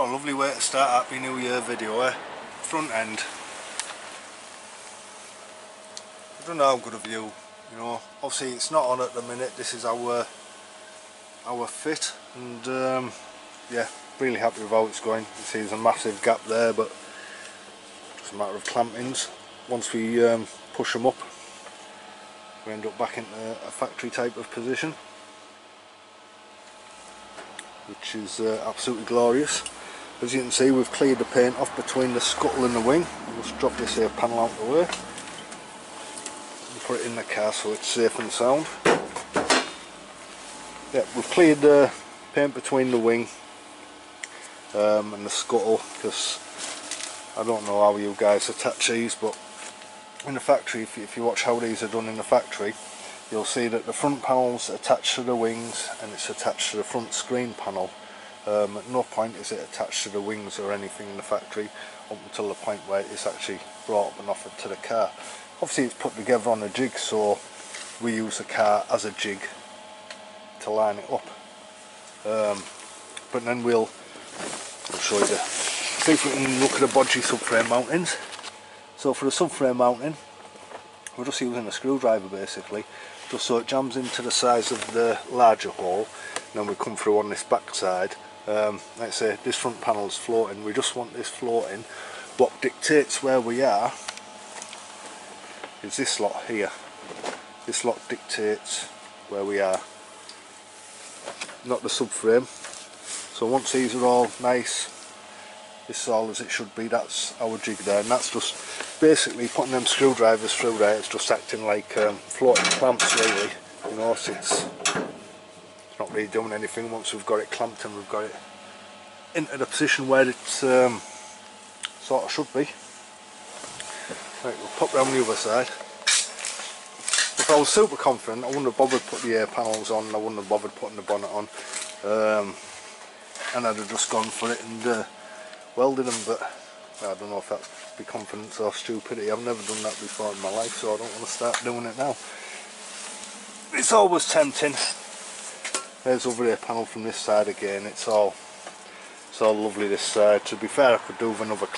What a lovely way to start Happy New Year video, eh? Front end. I don't know how good a view, you know. Obviously it's not on at the minute. This is our fit, and yeah, really happy with how it's going. You see there's a massive gap there, but it's a matter of clampings. Once we push them up, we end up back into a factory type of position, which is absolutely glorious. As you can see, we've cleared the paint off between the scuttle and the wing. We'll just drop this here panel out of the way and put it in the car so it's safe and sound. Yeah, we've cleared the paint between the wing and the scuttle, because I don't know how you guys attach these, but in the factory, if you watch how these are done in the factory, you'll see that the front panel's attached to the wings and it's attached to the front screen panel. At no point is it attached to the wings or anything in the factory up until the point where it's actually brought up and offered to the car. Obviously it's put together on a jig, so we use the car as a jig to line it up. But then we'll show you, see if we can look at the bodgy subframe mountings. So for the subframe mounting, we're just using a screwdriver basically, just so it jams into the size of the larger hole, and then we come through on this back side. Let's say this front panel's floating, we just want this floating. What dictates where we are is this lot here. This lot dictates where we are, not the subframe. So once these are all nice, this is all as it should be, that's our jig there, and that's just basically putting them screwdrivers through there. It's just acting like floating clamps really, you know, so it's not really doing anything once we've got it clamped and we've got it into the position where it sort of should be. Right, we'll pop round the other side. If I was super confident, I wouldn't have bothered putting the air panels on, I wouldn't have bothered putting the bonnet on, and I'd have just gone for it and welded them, but I don't know if that'd be confidence or stupidity. I've never done that before in my life, so I don't want to start doing it now. It's always tempting. There's over the panel from this side again. It's all lovely this side. To be fair, I could do with another few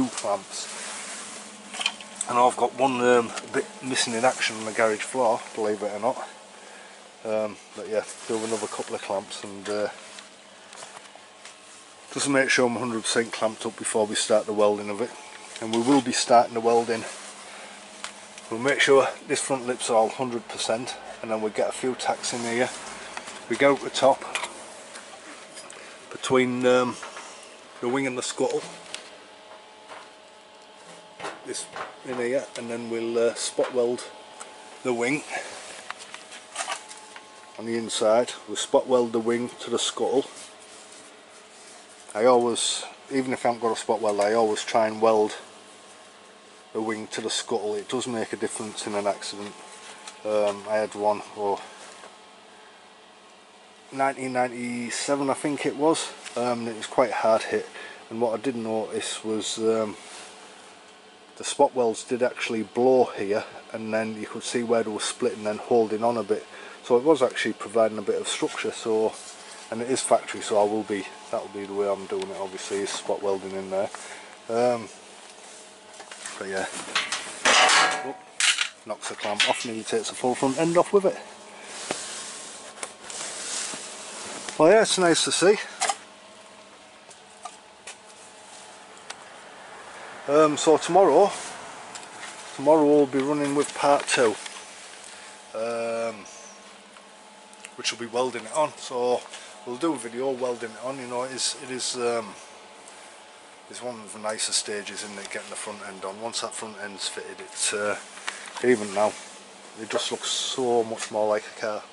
clamps. And I've got one bit missing in action on the garage floor, believe it or not. But yeah, do another couple of clamps and just to make sure I'm 100% clamped up before we start the welding of it. And we will be starting the welding. We'll make sure this front lip's all 100%, and then we'll get a few tacks in here. We go up the top between the wing and the scuttle, this in here, and then we'll spot weld the wing on the inside. We'll spot weld the wing to the scuttle. I always, even if I haven't got a spot weld, I always try and weld the wing to the scuttle. It does make a difference in an accident. I had one, 1997 I think it was. It was quite a hard hit, and what I did notice was the spot welds did actually blow here, and then you could see where they were splitting and then holding on a bit. So it was actually providing a bit of structure. So, and it is factory, so that'll be the way I'm doing it. Obviously, is spot welding in there. But yeah, knocks the clamp off, nearly takes the full front end off with it. Well, yeah, it's nice to see. So tomorrow we'll be running with part 2, which will be welding it on. So we'll do a video welding it on. You know, it is one of the nicer stages, isn't it, getting the front end on. Once that front end's fitted, it's even now it just looks so much more like a car,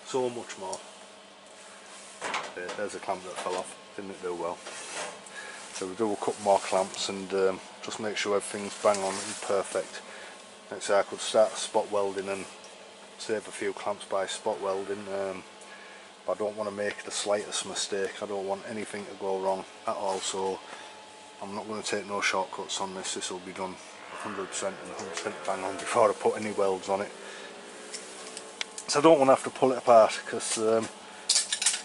so much more. There's a clamp that fell off, didn't do well. So we'll do a couple more clamps and just make sure everything's bang on and perfect. Like I say, I could start spot welding and save a few clamps by spot welding, but I don't want to make the slightest mistake. I don't want anything to go wrong at all, so I'm not going to take no shortcuts on this. This will be done 100% and 100% bang on before I put any welds on it. So I don't want to have to pull it apart, because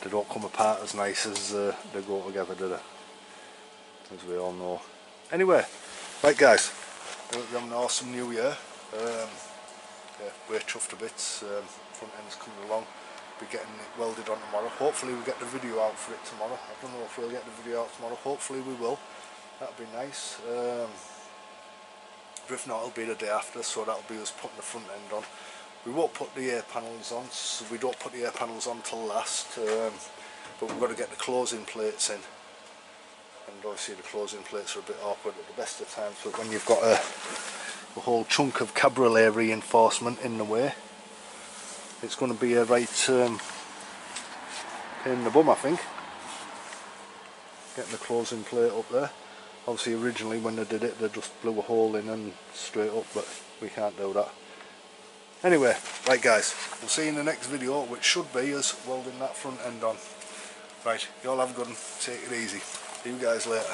they don't come apart as nice as they go together, do they? As we all know. Anyway, right guys, I hope you have an awesome new year. Yeah, we're chuffed to bits. Front end's coming along. Be getting it welded on tomorrow. Hopefully we get the video out for it tomorrow. I don't know if we'll get the video out tomorrow. Hopefully we will. That'll be nice. But if not, it'll be the day after, so that'll be us putting the front end on. We won't put the air panels on, so we don't put the air panels on till last, but we've got to get the closing plates in, and obviously the closing plates are a bit awkward at the best of times, but when you've got a whole chunk of Cabriolet reinforcement in the way, it's going to be a right pain in the bum, I think, getting the closing plate up there. Obviously originally when they did it they just blew a hole in and straight up, but we can't do that. Anyway, right guys, we'll see you in the next video, which should be us welding that front end on. Right, you all have a good one, take it easy. See you guys later.